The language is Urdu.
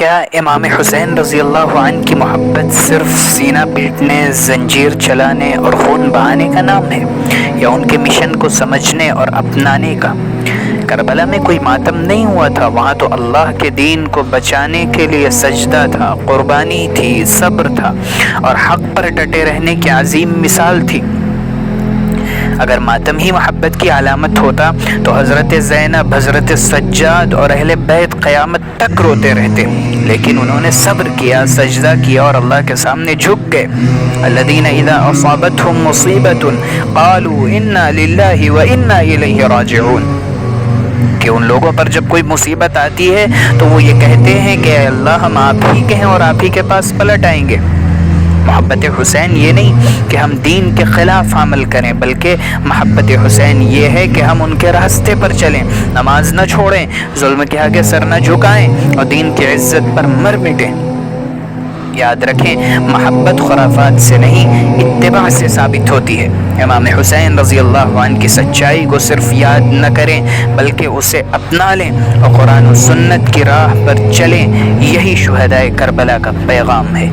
کیا امام حسین رضی اللہ عنہ کی محبت صرف سینہ پیٹنے، زنجیر چلانے اور خون بہانے کا نام ہے، یا ان کے مشن کو سمجھنے اور اپنانے کا؟ کربلا میں کوئی ماتم نہیں ہوا تھا، وہاں تو اللہ کے دین کو بچانے کے لیے سجدہ تھا، قربانی تھی، صبر تھا اور حق پر ڈٹے رہنے کی عظیم مثال تھی۔ اگر ماتم ہی محبت کی علامت ہوتا تو حضرت زینب، حضرت سجاد اور اہل بیت قیامت تک روتے رہتے، لیکن انہوں نے صبر کیا، سجدہ کیا اور اللہ کے سامنے جھک گئے۔ الذین اذا اصابتهم مصیبۃ قالوا انا للہ وانا الیہ راجعون، کہ ان لوگوں پر جب کوئی مصیبت آتی ہے تو وہ یہ کہتے ہیں کہ اے اللہ ہم آپ ہی کے ہیں اور آپ ہی کے پاس پلٹ آئیں گے۔ محبت حسین یہ نہیں کہ ہم دین کے خلاف عمل کریں، بلکہ محبت حسین یہ ہے کہ ہم ان کے راستے پر چلیں، نماز نہ چھوڑیں، ظلم کے آگے سر نہ جھکائیں اور دین کی عزت پر مر مٹیں۔ یاد رکھیں، محبت خرافات سے نہیں، اتباع سے ثابت ہوتی ہے۔ امام حسین رضی اللہ عنہ کی سچائی کو صرف یاد نہ کریں بلکہ اسے اپنا لیں اور قرآن و سنت کی راہ پر چلیں، یہی شہدائے کربلا کا پیغام ہے۔